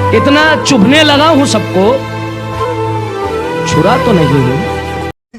इतना चुभने लगा हूं सबको, छुरा तो नहीं हूं।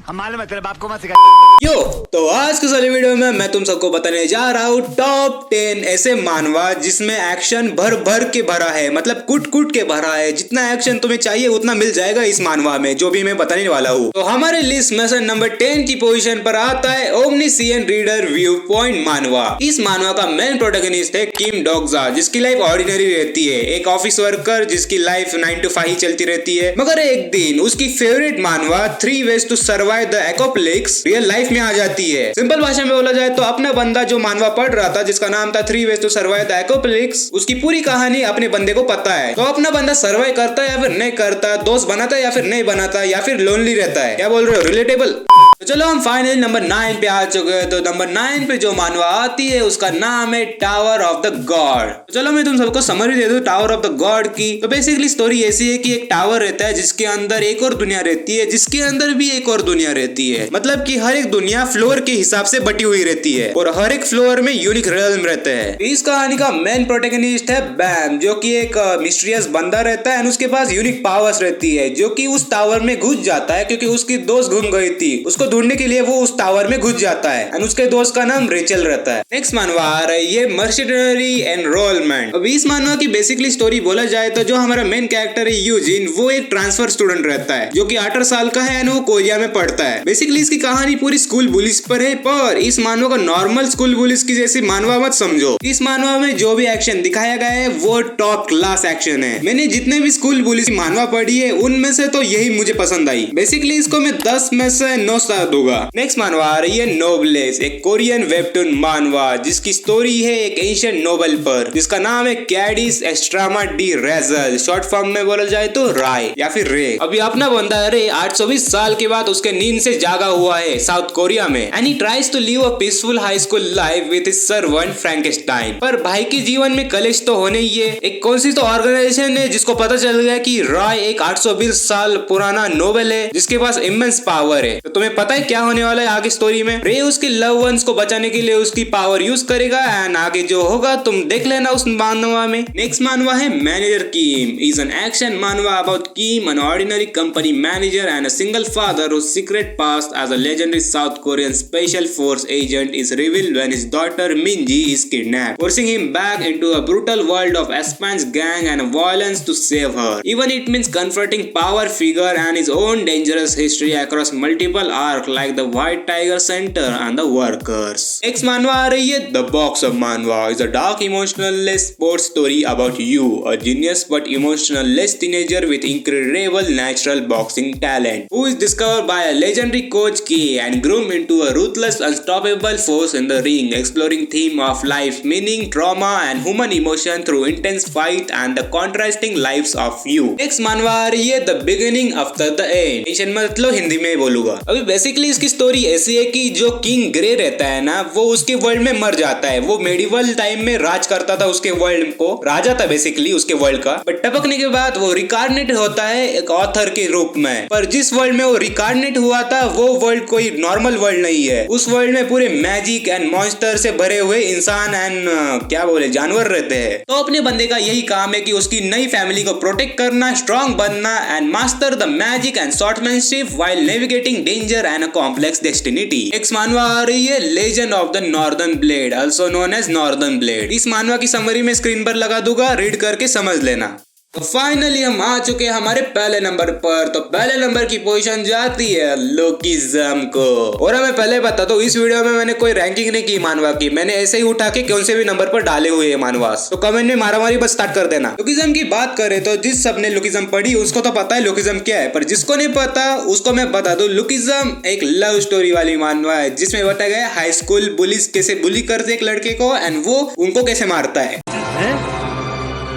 हमारे मतलब आपको मत सिखा। यो तो आज के सारी वीडियो में मैं तुम सबको बताने जा रहा हूँ टॉप 10 ऐसे मानवा जिसमें एक्शन भर भर के भरा है, मतलब कुट कुट के भरा है। जितना एक्शन तुम्हें चाहिए उतना मिल जाएगा इस मानवा में, जो भी मैं बताने वाला हूँ। तो हमारे लिस्ट में से नंबर 10 की पोजीशन पर आता है ओमनिसिएंट रीडर व्यू पॉइंट मानवा। इस मानवा का मेन प्रोटैगनिस्ट है किम डोगजा, जिसकी लाइफ ऑर्डिनरी रहती है, एक ऑफिस वर्कर जिसकी लाइफ 9 to 5 ही चलती रहती है। मगर एक दिन उसकी फेवरेट मानवा 3 ways to survive the apocalypse real life में आ जाती है। सिंपल भाषा में बोला जाए तो अपना बंदा जो मानवा पढ़ रहा था, जिसका नाम था 3 ways to survive the apocalypse, उसकी पूरी कहानी अपने बंदे को पता है। तो अपना बंदा सर्वाइव करता है या फिर नहीं करता, दोस्त बनाता है या फिर नहीं बनाता, या फिर लोनली रहता है। क्या बोल रहे हो, रिलेटेबल? तो चलो हम फाइनली नंबर 9 पे आ चुके हैं। तो नंबर 9 पे जो मानवा आती है उसका नाम है टावर ऑफ द गॉड। तो चलो मैं तुम सबको समरी दे दूं टावर ऑफ द गॉड की। तो बेसिकली स्टोरी ऐसी है कि एक टावर रहता है जिसके अंदर एक और दुनिया रहती है, जिसके अंदर भी एक और दुनिया रहती है। मतलब कि हर एक दुनिया फ्लोर के हिसाब से बटी हुई रहती है और हर एक फ्लोर में यूनिक रियल्म रहते हैं। इस कहानी का मेन प्रोटैगनिस्ट है बैम, जो कि एक मिस्टीरियस बंदा रहता है। उसके पास यूनिक पावर्स रहती है, जो कि उस टावर में घुस जाता है क्योंकि उसकी दोस्त घूम गई थी। उसको ढूंढने के लिए वो उस टावर में घुस जाता है और उसके दोस्त का नाम रेचल रहता है। नेक्स्ट मानवा आ रहा है ये मर्सिडरी एनरोलमेंट। अब इस मानवा की बेसिकली स्टोरी बोला जाए तो जो हमारा मेन कैरेक्टर है यूजिन, वो एक ट्रांसफर स्टूडेंट रहता है जो कि 18 साल का है और वो कोरिया में पढ़ता है। बेसिकली इसकी कहानी पूरी स्कूल बुलिस पर है, पर इस मानवा का नॉर्मल स्कूल बुलिस की जैसी मानवा मत समझो। इस मानवा में जो भी एक्शन दिखाया गया है वो टॉप क्लास एक्शन है। मैंने जितने भी स्कूल बुलिस की मानवा पढ़ी है उनमें से तो यही मुझे पसंद आई। बेसिकली इसको मैं 10 में से 9 स्टार दूंगा। नेक्स्ट मानवा आ रही है नोबलेस, एक कोरियन वेबटून मानवा जिसकी स्टोरी है एक एंशिएंट नोबल पर, जिसका नाम है कैडिस एस्ट्रामा डी रेजल। शॉर्ट फॉर्म में बोला जाए तो राय या फिर रे। अभी अपना बंदा रे 820 साल के बाद उसके नींद से जागा हुआ है साउथ कोरिया में, and he tries to live a peaceful high school life with his servant Frankenstein. पर भाई के जीवन में कलेश तो होने ही है। एक कौन सी तो ऑर्गेनाइजेशन है जिसको पता चल गया कि रॉय एक 820 साल पुराना नोबल है जिसके पास इमेंस पावर है। तो तुम्हें पता है क्या होने वाला है आगे स्टोरी में? रे उसके लव वंस को बचाने के लिए उसकी पावर यूज करेगा एंड आगे जो होगा तुम देख लेना उस मानवा में। नेक्स्ट मानवा है manager Kim. Is an action manhwa about Kim, an ordinary company manager and a single father whose secret past as a legendary South Korean special force agent is revealed when his daughter Minji is kidnapped, forcing him back into a brutal world of Aspan's gang and violence to save her. Even it means confronting power figure and his own dangerous history across multiple arcs like the White Tiger Center and the Workers. Next manhwa aa rahi hai The Box of Manhwa is a dark emotionless sports story about you, a genius but emotionless teenager with incredible natural boxing talent who is discovered by a legendary coach K and groomed into a ruthless unstoppable force in the ring, exploring theme of life, meaning, trauma and human emotion through intense fight and the contrasting lives of you. Next manhwa aa rahi hai The Beginning After the End. Tension मत लो, हिंदी में बोलूंगा। अभी basically इसकी story ऐसी है कि जो king grey रहता है ना, वो उसके वर्ल्ड में मर जाता है। वो मेडिवल टाइम में राज करता था उसके वर्ल्ड को, राजा था बेसिकली उसके वर्ल्ड का। बट टपकने के बाद वो रिकार्नेट होता है एक ऑथर के रूप में। पर जिस वर्ल्ड में वो रिकार्नेट हुआ था वो वर्ल्ड कोई नॉर्मल वर्ल्ड नहीं है। उस वर्ल्ड में पूरे मैजिक एंड मॉन्स्टर से भरे हुए इंसान एंड क्या बोले जानवर रहते हैं। तो अपने बंदे का यही काम है कि उसकी नई फैमिली को प्रोटेक्ट करना, स्ट्रॉन्ग बनना and master the magic and swordsmanship while navigating danger and a complex destiny. Next manhwa आ रही है Legend of the Northern Blade, also known as Northern Blade. इस मानवा की समरी में स्क्रीन पर लगा दूंगा, रीड करके समझ लेना। तो फाइनली हम आ चुके हैं हमारे पहले नंबर पर। तो पहले नंबर की पोजीशन जाती है लोकिज्म को। और हमें पहले बता दो, इस वीडियो में मैंने कोई रैंकिंग नहीं की मानवा की, मैंने ऐसे ही उठा के कौन से भी नंबर पर डाले हुए हैं मानवास। तो कमेंट में मारामारी बस स्टार्ट कर देना। लोकिज्म की बात करें तो जिस सबने लोकिज्म पढ़ी उसको तो पता है लोकिज्म क्या है, पर जिसको नहीं पता उसको मैं बता दूं, लोकिज्म एक लव स्टोरी वाली मानवा है जिसमें बताया गया हाई स्कूल बुलिस कैसे बुली करते एक लड़के को एंड वो उनको कैसे मारता है।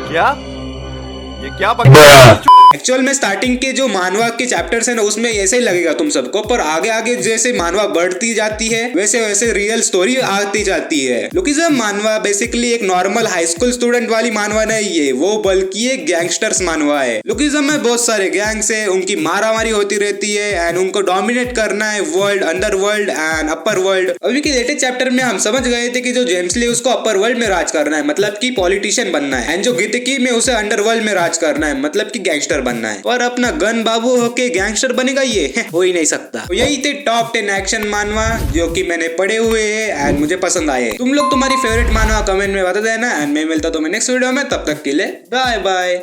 क्या ये क्या एक्चुअल में स्टार्टिंग के जो मानवा के चैप्टर्स है ना उसमें ऐसे ही लगेगा तुम सबको, पर आगे आगे जैसे मानवा बढ़ती जाती है वैसे वैसे रियल स्टोरी आती जाती है। लोकिज्म मानवा बेसिकली एक नॉर्मल हाई स्कूल स्टूडेंट वाली मानवा नहीं है, वो बल्कि एक गैंगस्टर्स मानवा है। लोकिज्म में बहुत सारे गैंग्स है, उनकी मारामारी होती रहती है एंड उनको डोमिनेट करना है world, under world and upper world. अभी के लेटेस्ट चैप्टर में हम समझ गए थे कि जो जेम्स ली उसको अपर वर्ल्ड में राज करना है, मतलब की पॉलिटिशियन बनना है, एंड जो गितकी में उसे अंडर वर्ल्ड में राज राज करना है, मतलब कि गैंगस्टर बनना है। पर अपना गन बाबू होके गैंगस्टर बनेगा ये हो ही नहीं सकता। तो यही थे टॉप 10 एक्शन मानवा जो कि मैंने पढ़े हुए हैं एंड मुझे पसंद आए। तुम लोग तुम्हारी फेवरेट मानवा कमेंट में बता देना एंड मैं मिलता तुम्हें नेक्स्ट वीडियो में। तब तक के लिए बाय बाय।